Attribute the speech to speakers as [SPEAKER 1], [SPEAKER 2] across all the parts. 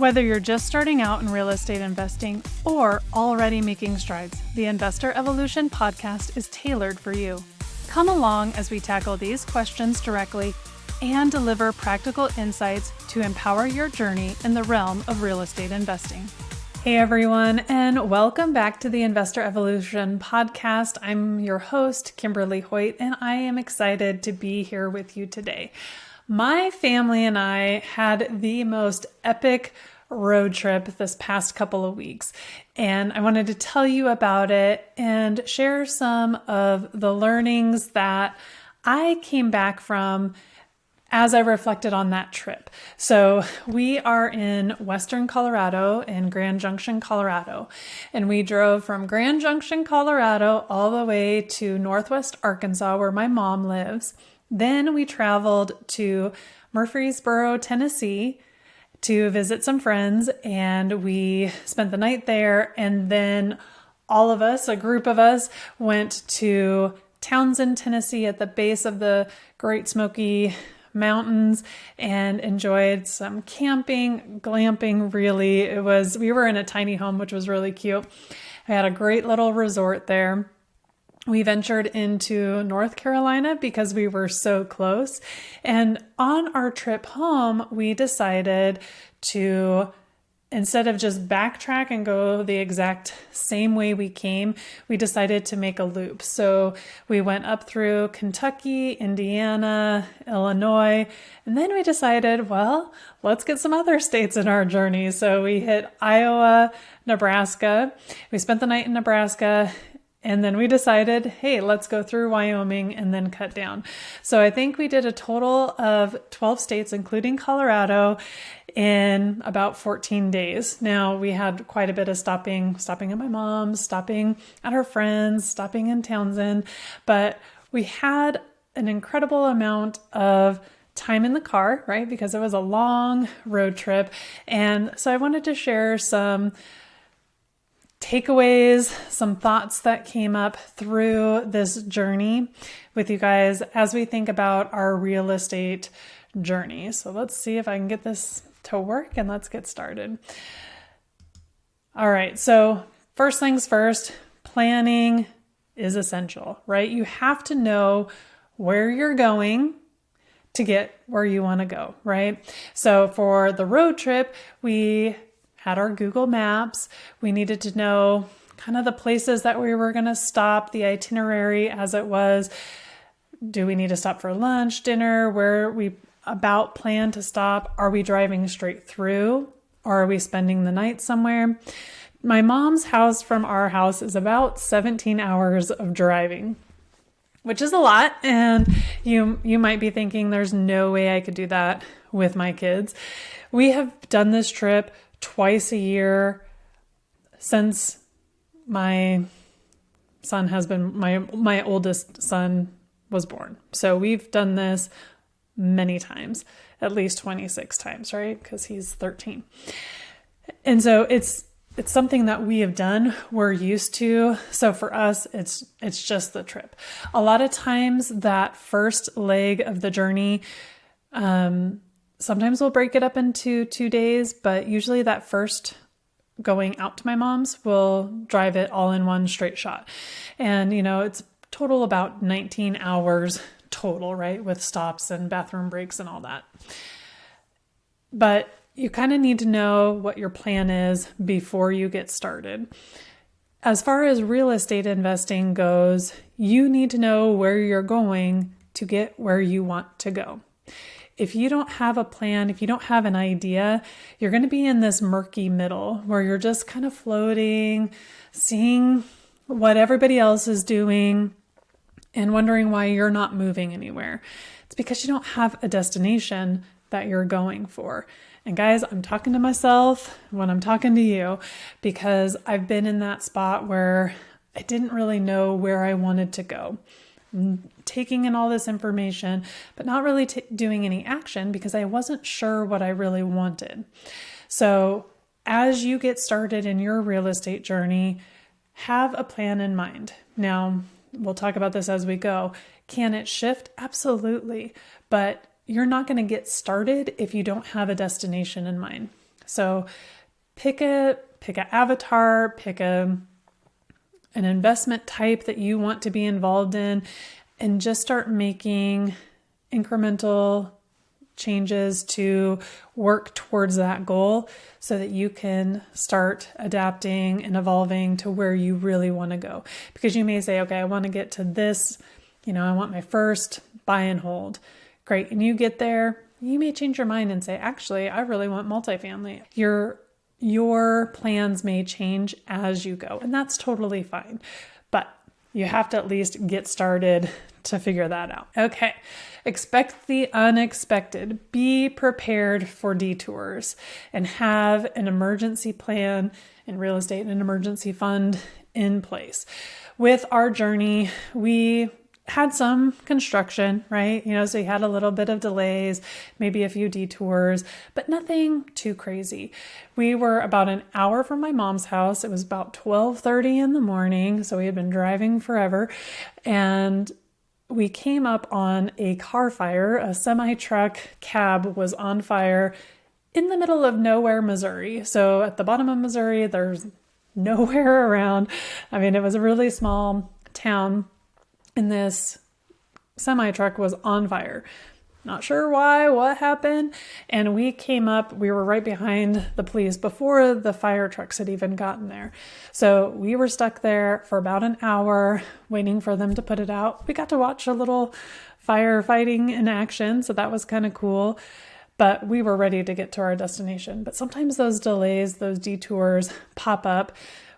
[SPEAKER 1] Whether you're just starting out in real estate investing or already making strides, the Investor Evolution podcast is tailored for you. Come along as we tackle these questions directly and deliver practical insights to empower your journey in the realm of real estate investing. Hey everyone, and welcome back to the Investor Evolution podcast. I'm your host, Kimberly Hoyt, and I am excited to be here with you today. My family and I had the most epic road trip this past couple of weeks, and I wanted to tell you about it and share some of the learnings that I came back from as I reflected on that trip. So we are in Western Colorado, in Grand Junction, Colorado, and we drove from Grand Junction, Colorado, all the way to Northwest Arkansas, where my mom lives. Then we traveled to Murfreesboro, Tennessee to visit some friends, and we spent the night there. And then all of us, a group of us, went to Townsend, Tennessee at the base of the Great Smoky Mountains and enjoyed some camping, glamping, really. We were in a tiny home, which was really cute. I had a great little resort there. We ventured into North Carolina because we were so close. And on our trip home, we decided to, instead of just backtrack and go the exact same way we came, we decided to make a loop. So we went up through Kentucky, Indiana, Illinois, and then we decided, well, let's get some other states in our journey. So we hit Iowa, Nebraska. We spent the night in Nebraska. And then we decided, hey, let's go through Wyoming and then cut down. So I think we did a total of 12 states, including Colorado, in about 14 days. Now, we had quite a bit of stopping at my mom's, stopping at her friends, stopping in Townsend, but we had an incredible amount of time in the car, right? Because it was a long road trip. And so I wanted to share some takeaways, some thoughts that came up through this journey with you guys as we think about our real estate journey. So let's see if I can get this to work and let's get started. All right. So first things first, planning is essential, right? You have to know where you're going to get where you want to go, right? So for the road trip, we had our Google Maps. We needed to know kind of the places that we were going to stop, the itinerary as it was. Do we need to stop for lunch, dinner? Where we about plan to stop? Are we driving straight through? Or are we spending the night somewhere? My mom's house from our house is about 17 hours of driving, which is a lot. And you might be thinking there's no way I could do that with my kids. We have done this trip twice a year since my oldest son was born. So we've done this many times, at least 26 times, right? Because he's 13. And so it's something that we have done, we're used to. So for us, it's just the trip. A lot of times that first leg of the journey, sometimes we'll break it up into 2 days, but usually that first going out to my mom's, we'll drive it all in one straight shot. And, it's total about 19 hours total, right? With stops and bathroom breaks and all that. But you kind of need to know what your plan is before you get started. As far as real estate investing goes, you need to know where you're going to get where you want to go. If you don't have a plan, if you don't have an idea, you're going to be in this murky middle where you're just kind of floating, seeing what everybody else is doing and wondering why you're not moving anywhere. It's because you don't have a destination that you're going for. And guys, I'm talking to myself when I'm talking to you because I've been in that spot where I didn't really know where I wanted to go. Taking in all this information, but not really doing any action because I wasn't sure what I really wanted. So as you get started in your real estate journey, have a plan in mind. Now, we'll talk about this as we go. Can it shift? Absolutely. But you're not going to get started if you don't have a destination in mind. So pick an avatar, pick an investment type that you want to be involved in, and just start making incremental changes to work towards that goal so that you can start adapting and evolving to where you really want to go. Because you may say, okay, I want to get to this, I want my first buy and hold. Great. And you get there, you may change your mind and say, actually, I really want multifamily. Your plans may change as you go, and that's totally fine. But you have to at least get started to figure that out. Okay. Expect the unexpected. Be prepared for detours and have an emergency plan in real estate, an emergency fund in place. With our journey, we had some construction, right? So you had a little bit of delays, maybe a few detours, but nothing too crazy. We were about an hour from my mom's house. It was about 12:30 in the morning. So we had been driving forever, and we came up on a car fire. A semi-truck cab was on fire in the middle of nowhere, Missouri. So at the bottom of Missouri, there's nowhere around. It was a really small town, and this semi-truck was on fire. Not sure why, what happened. And we came up, we were right behind the police before the fire trucks had even gotten there. So we were stuck there for about an hour waiting for them to put it out. We got to watch a little firefighting in action, so that was kind of cool. But we were ready to get to our destination. But sometimes those delays, those detours pop up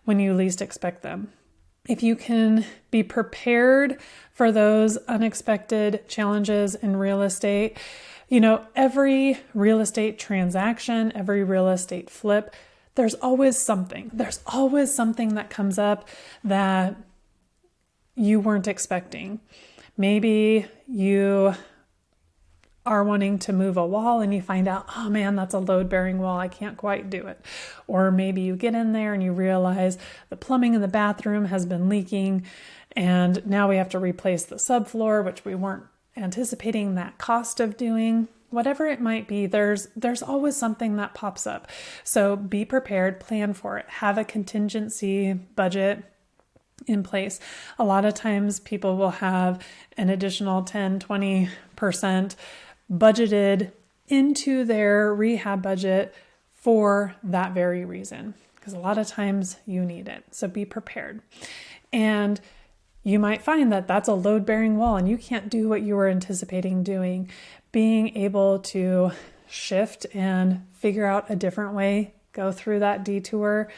[SPEAKER 1] when you least expect them. If you can be prepared for those unexpected challenges in real estate, every real estate transaction, every real estate flip, there's always something. There's always something that comes up that you weren't expecting. Maybe you are wanting to move a wall and you find out, oh man, that's a load-bearing wall. I can't quite do it. Or maybe you get in there and you realize the plumbing in the bathroom has been leaking and now we have to replace the subfloor, which we weren't anticipating that cost of doing. Whatever it might be, there's always something that pops up. So be prepared, plan for it, have a contingency budget in place. A lot of times people will have an additional 10, 20% budgeted into their rehab budget for that very reason, because a lot of times you need it. So be prepared. And you might find that that's a load-bearing wall and you can't do what you were anticipating doing. Being able to shift and figure out a different way, go through that detour,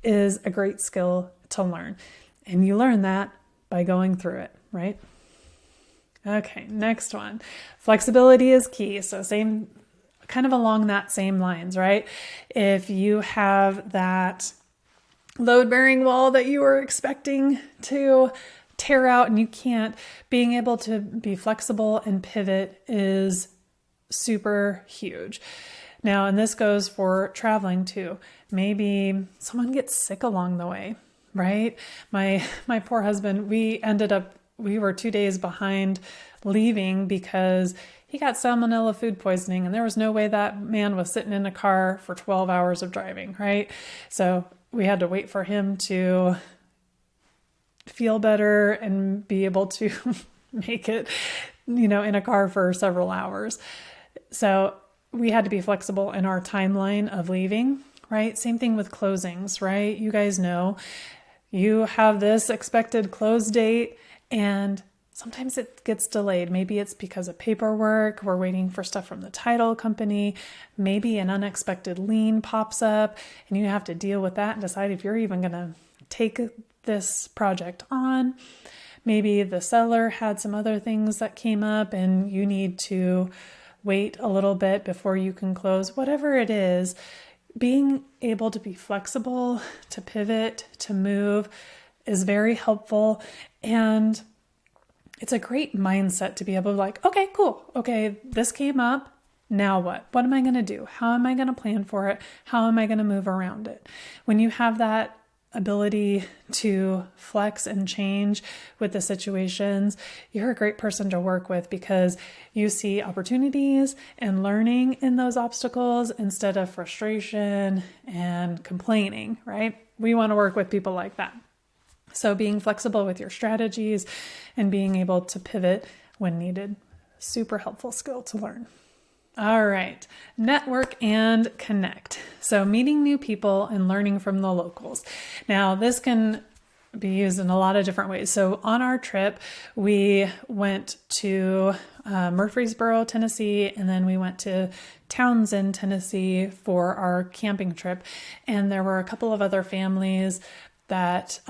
[SPEAKER 1] is a great skill to learn. And you learn that by going through it, right? Okay, next one. Flexibility is key. So same, kind of along that same lines, right? If you have that load-bearing wall that you were expecting to tear out and you can't, being able to be flexible and pivot is super huge. Now, and this goes for traveling too. Maybe someone gets sick along the way, right? My poor husband, we were 2 days behind leaving because he got salmonella food poisoning and there was no way that man was sitting in a car for 12 hours of driving, right? So we had to wait for him to feel better and be able to make it, in a car for several hours. So we had to be flexible in our timeline of leaving, right? Same thing with closings, right? You guys know you have this expected close date and sometimes it gets delayed. Maybe it's because of paperwork. We're waiting for stuff from the title company. Maybe an unexpected lien pops up and you have to deal with that and decide if you're even going to take this project on. Maybe the seller had some other things that came up and you need to wait a little bit before you can close. Whatever it is, being able to be flexible, to pivot, to move is very helpful. And it's a great mindset to be able to okay, cool. Okay, this came up. Now what? What am I going to do? How am I going to plan for it? How am I going to move around it? When you have that ability to flex and change with the situations, you're a great person to work with because you see opportunities and learning in those obstacles instead of frustration and complaining, right? We want to work with people like that. So being flexible with your strategies and being able to pivot when needed, super helpful skill to learn. All right, network and connect. So meeting new people and learning from the locals. Now, this can be used in a lot of different ways. So on our trip, we went to Murfreesboro, Tennessee, and then we went to Townsend, Tennessee for our camping trip. And there were a couple of other families that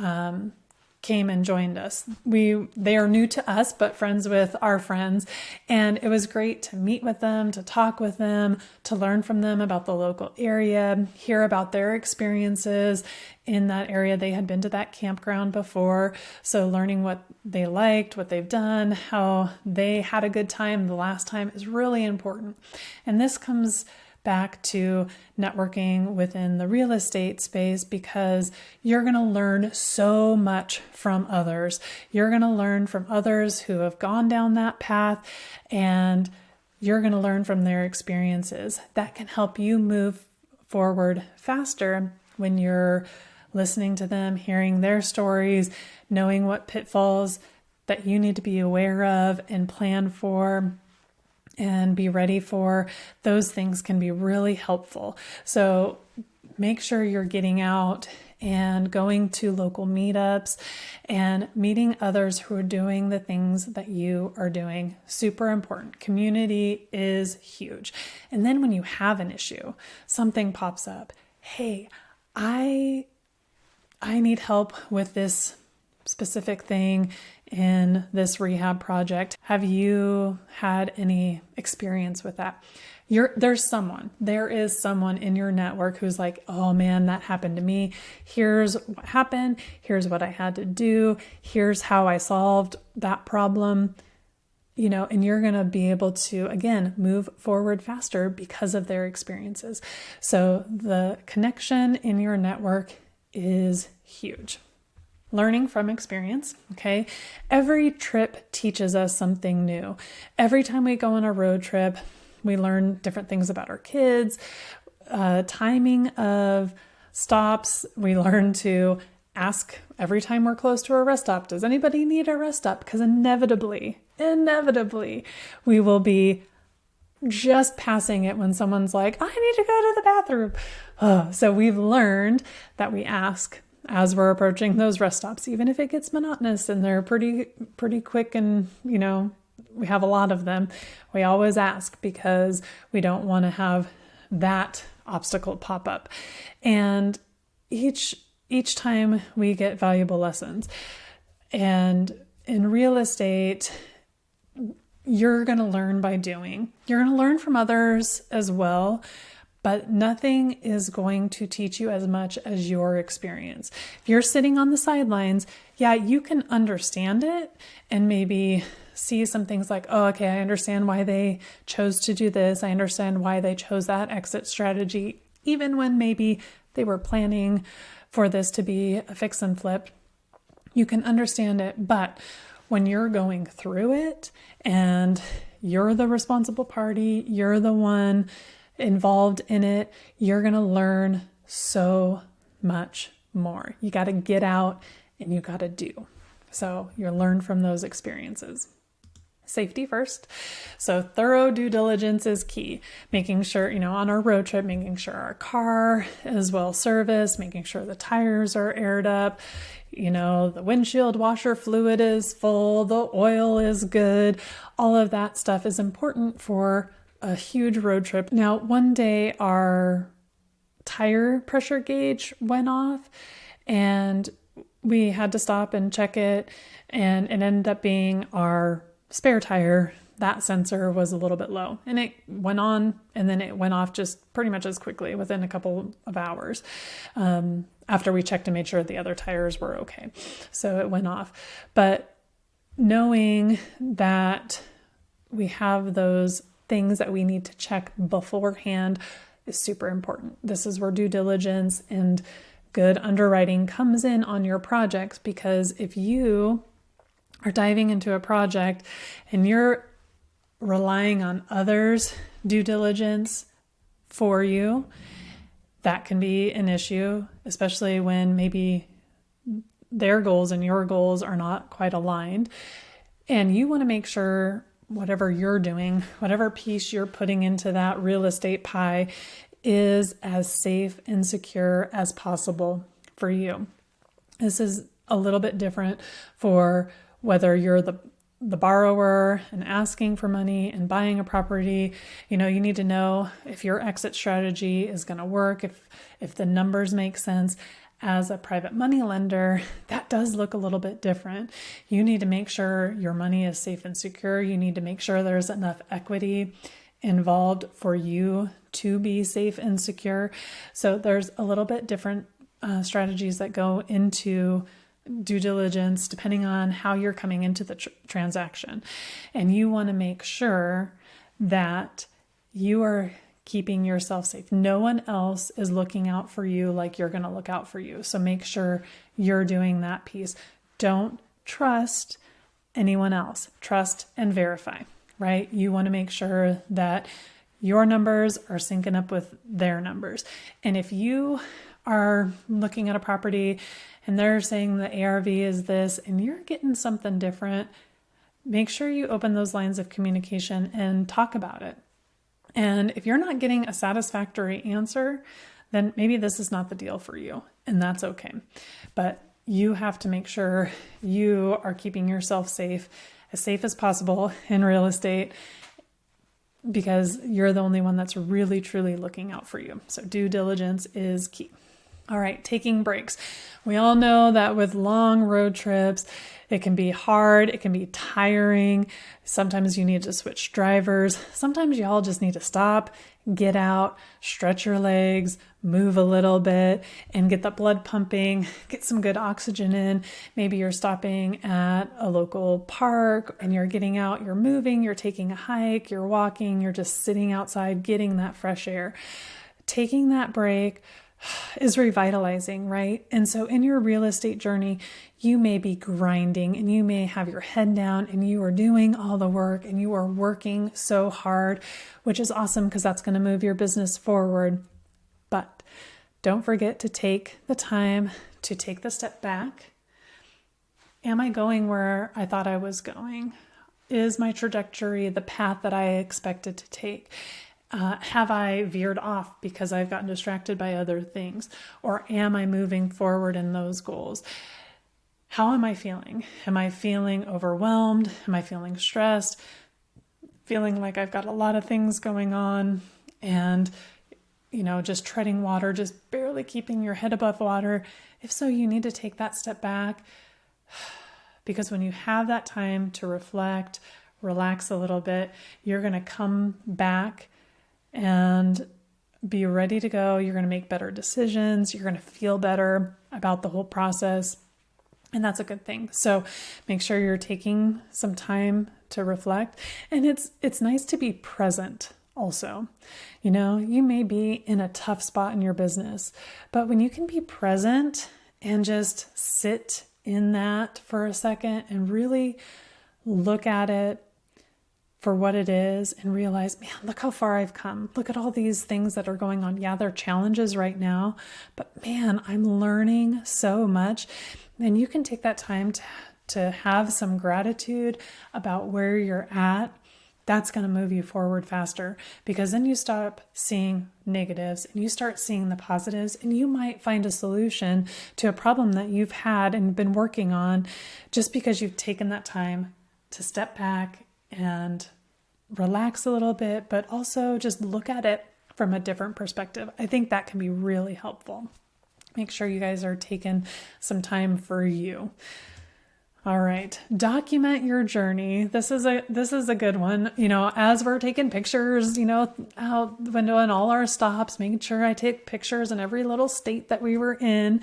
[SPEAKER 1] came and joined us. They are new to us, but friends with our friends. And it was great to meet with them, to talk with them, to learn from them about the local area, hear about their experiences in that area. They had been to that campground before. So learning what they liked, what they've done, how they had a good time the last time is really important. And this comes back to networking within the real estate space because you're going to learn so much from others. You're going to learn from others who have gone down that path, and you're going to learn from their experiences. That can help you move forward faster when you're listening to them, hearing their stories, knowing what pitfalls that you need to be aware of and plan for and be ready for. Those things can be really helpful. So make sure you're getting out and going to local meetups and meeting others who are doing the things that you are doing. Super important. Community is huge. And then when you have an issue, something pops up. Hey, I need help with this specific thing in this rehab project. Have you had any experience with that? There is someone in your network who's like, oh man, that happened to me. Here's what happened. Here's what I had to do. Here's how I solved that problem. And you're going to be able to, again, move forward faster because of their experiences. So the connection in your network is huge. Learning from experience, okay? Every trip teaches us something new. Every time we go on a road trip, we learn different things about our kids, timing of stops. We learn to ask every time we're close to a rest stop, does anybody need a rest stop? Because inevitably, we will be just passing it when someone's like, I need to go to the bathroom. So we've learned that we ask as we're approaching those rest stops, even if it gets monotonous and they're pretty quick and, we have a lot of them. We always ask because we don't want to have that obstacle pop up. And each time we get valuable lessons. And in real estate, you're going to learn by doing. You're going to learn from others as well, but nothing is going to teach you as much as your experience. If you're sitting on the sidelines, yeah, you can understand it and maybe see some things like, oh, okay, I understand why they chose to do this. I understand why they chose that exit strategy, even when maybe they were planning for this to be a fix and flip. You can understand it, but when you're going through it and you're the responsible party, you're the one involved in it, you're going to learn so much more. You got to get out and you got to do. So you learn from those experiences. Safety first. So thorough due diligence is key. Making sure, on our road trip, making sure our car is well serviced, making sure the tires are aired up, the windshield washer fluid is full, the oil is good. All of that stuff is important for a huge road trip. Now, one day our tire pressure gauge went off and we had to stop and check it, and it ended up being our spare tire. That sensor was a little bit low and it went on and then it went off just pretty much as quickly within a couple of hours after we checked and made sure the other tires were okay. So it went off. But knowing that we have those things that we need to check beforehand is super important. This is where due diligence and good underwriting comes in on your projects, because if you are diving into a project and you're relying on others' due diligence for you, that can be an issue, especially when maybe their goals and your goals are not quite aligned. And you want to make sure whatever you're doing, whatever piece you're putting into that real estate pie, is as safe and secure as possible for you. This is a little bit different for whether you're the borrower and asking for money and buying a property. You need to know if your exit strategy is going to work, if the numbers make sense. As a private money lender, that does look a little bit different. You need to make sure your money is safe and secure. You need to make sure there's enough equity involved for you to be safe and secure. So there's a little bit different strategies that go into due diligence depending on how you're coming into the transaction. And you want to make sure that you are keeping yourself safe. No one else is looking out for you like you're going to look out for you. So make sure you're doing that piece. Don't trust anyone else. Trust and verify, right? You want to make sure that your numbers are syncing up with their numbers. And if you are looking at a property and they're saying the ARV is this and you're getting something different, make sure you open those lines of communication and talk about it. And if you're not getting a satisfactory answer, then maybe this is not the deal for you, and that's okay. But you have to make sure you are keeping yourself safe as possible in real estate, because you're the only one that's really, truly looking out for you. So due diligence is key. All right, taking breaks. We all know that with long road trips, it can be hard. It can be tiring. Sometimes you need to switch drivers. Sometimes you all just need to stop, get out, stretch your legs, move a little bit, and get the blood pumping, get some good oxygen in. Maybe you're stopping at a local park and you're getting out, you're moving, you're taking a hike, you're walking, you're just sitting outside, getting that fresh air. Taking that break is revitalizing, right? And so in your real estate journey, you may be grinding and you may have your head down and you are doing all the work and you are working so hard, which is awesome because that's going to move your business forward. But don't forget to take the time to take the step back. Am I going where I thought I was going? Is my trajectory the path that I expected to take? Have I veered off because I've gotten distracted by other things? Or am I moving forward in those goals? How am I feeling? Am I feeling overwhelmed? Am I feeling stressed? Feeling like I've got a lot of things going on and, just treading water, just barely keeping your head above water? If so, you need to take that step back, because when you have that time to reflect, relax a little bit, you're going to come back and be ready to go. You're going to make better decisions. You're going to feel better about the whole process. And that's a good thing. So make sure you're taking some time to reflect. And it's nice to be present also. You may be in a tough spot in your business, but when you can be present and just sit in that for a second and really look at it for what it is and realize, man, look how far I've come. Look at all these things that are going on. Yeah, they're challenges right now, but man, I'm learning so much. And you can take that time to have some gratitude about where you're at. That's going to move you forward faster, because then you stop seeing negatives and you start seeing the positives, and you might find a solution to a problem that you've had and been working on just because you've taken that time to step back and relax a little bit, but also just look at it from a different perspective. I think that can be really helpful. Make sure you guys are taking some time for you. All right. Document your journey. This is a good one. As we're taking pictures, out the window and all our stops, making sure I take pictures in every little state that we were in.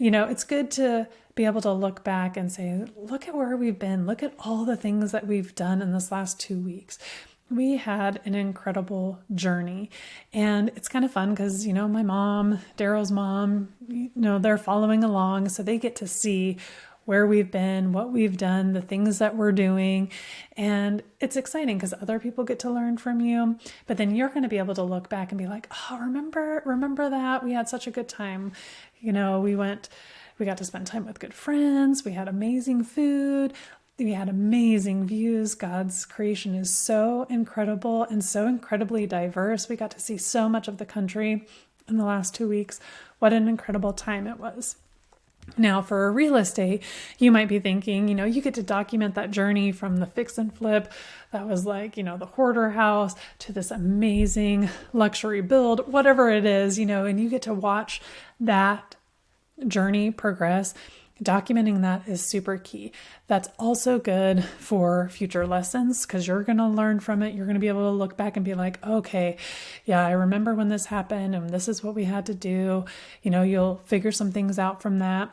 [SPEAKER 1] It's good to be able to look back and say, look at where we've been. Look at all the things that we've done in this last 2 weeks. we had an incredible journey. And it's kind of fun because, my mom, Daryl's mom, they're following along. So they get to see where we've been, what we've done, the things that we're doing. And it's exciting because other people get to learn from you. But then you're going to be able to look back and be like, oh, remember that? We had such a good time. We got to spend time with good friends. We had amazing food. We had amazing views. God's creation is so incredible and so incredibly diverse. We got to see so much of the country in the last 2 weeks. What an incredible time it was. Now, for real estate, you might be thinking, you get to document that journey from the fix and flip that was like, the hoarder house to this amazing luxury build, whatever it is, and you get to watch that journey progress. Documenting that is super key. That's also good for future lessons because you're going to learn from it. You're going to be able to look back and be like, okay, yeah, I remember when this happened and this is what we had to do. You'll figure some things out from that.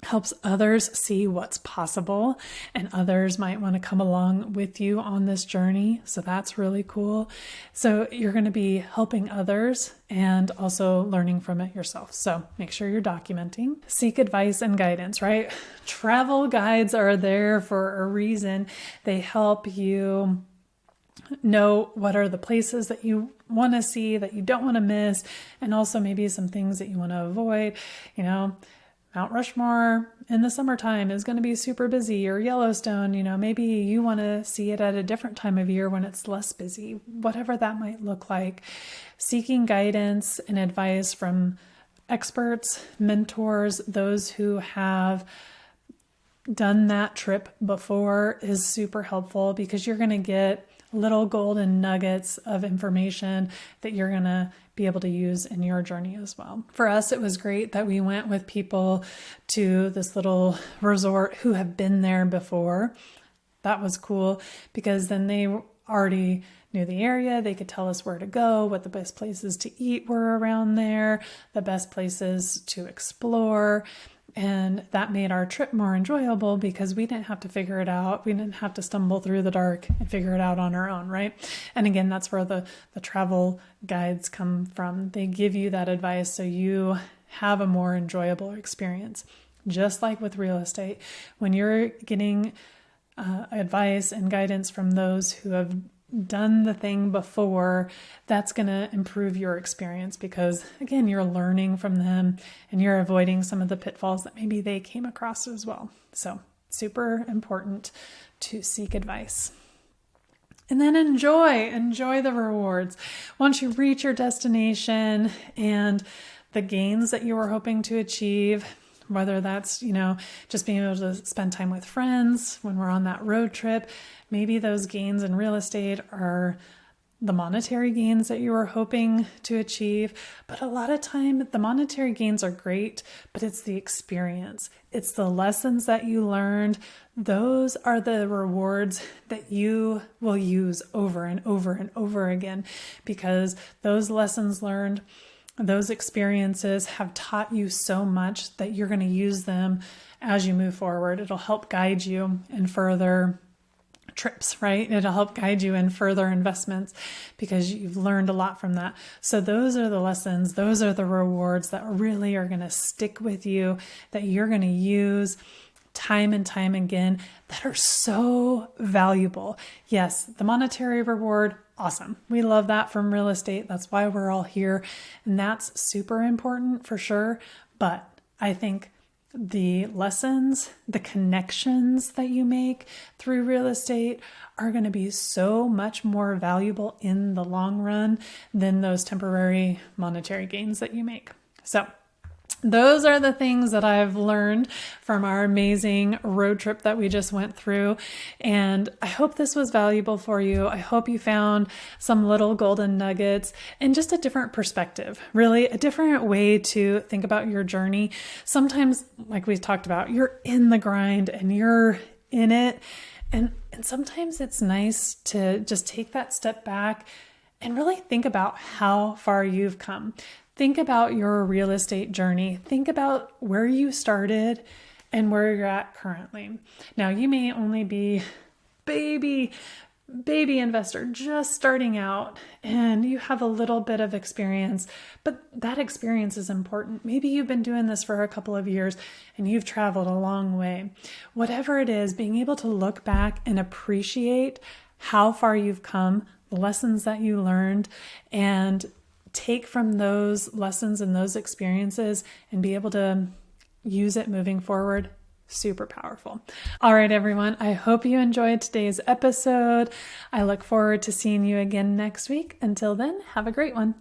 [SPEAKER 1] Helps others see what's possible, and others might want to come along with you on this journey. So that's really cool. So you're going to be helping others and also learning from it yourself. So make sure you're documenting. Seek advice and guidance, right? Travel guides are there for a reason. They help you know what are the places that you want to see, that you don't want to miss, and also maybe some things that you want to avoid. Mount Rushmore in the summertime is going to be super busy, or Yellowstone, maybe you want to see it at a different time of year when it's less busy, whatever that might look like. Seeking guidance and advice from experts, mentors, those who have done that trip before is super helpful because you're going to get little golden nuggets of information that you're going to be able to use in your journey as well. For us, it was great that we went with people to this little resort who have been there before. That was cool because then they already knew the area. They could tell us where to go, what the best places to eat were around there, the best places to explore. And that made our trip more enjoyable because we didn't have to figure it out. We didn't have to stumble through the dark and figure it out on our own, right? And again, that's where the travel guides come from. They give you that advice so you have a more enjoyable experience. Just like with real estate, when you're getting advice and guidance from those who have done the thing before, that's going to improve your experience because, again, you're learning from them and you're avoiding some of the pitfalls that maybe they came across as well. So super important to seek advice. And then enjoy the rewards. Once you reach your destination and the gains that you were hoping to achieve, whether that's, just being able to spend time with friends when we're on that road trip, maybe those gains in real estate are the monetary gains that you were hoping to achieve. But a lot of time, the monetary gains are great, but it's the experience. It's the lessons that you learned. Those are the rewards that you will use over and over and over again because those lessons learned, those experiences have taught you so much that you're going to use them as you move forward. It'll help guide you in further trips, right? It'll help guide you in further investments because you've learned a lot from that. So those are the lessons. Those are the rewards that really are going to stick with you, that you're going to use time and time again, that are so valuable. Yes, the monetary reward, awesome. We love that from real estate. That's why we're all here. And that's super important for sure. But I think the lessons, the connections that you make through real estate are going to be so much more valuable in the long run than those temporary monetary gains that you make. So those are the things that I've learned from our amazing road trip that we just went through. And I hope this was valuable for you. I hope you found some little golden nuggets and just a different perspective, really a different way to think about your journey. Sometimes, like we talked about, you're in the grind and you're in it. And sometimes it's nice to just take that step back and really think about how far you've come. Think about your real estate journey. Think about where you started and where you're at currently. Now, you may only be baby baby investor just starting out and you have a little bit of experience, but that experience is important. Maybe you've been doing this for a couple of years and you've traveled a long way. Whatever it is, being able to look back and appreciate how far you've come, the lessons that you learned, and take from those lessons and those experiences and be able to use it moving forward. Super powerful. All right, everyone. I hope you enjoyed today's episode. I look forward to seeing you again next week. Until then, have a great one.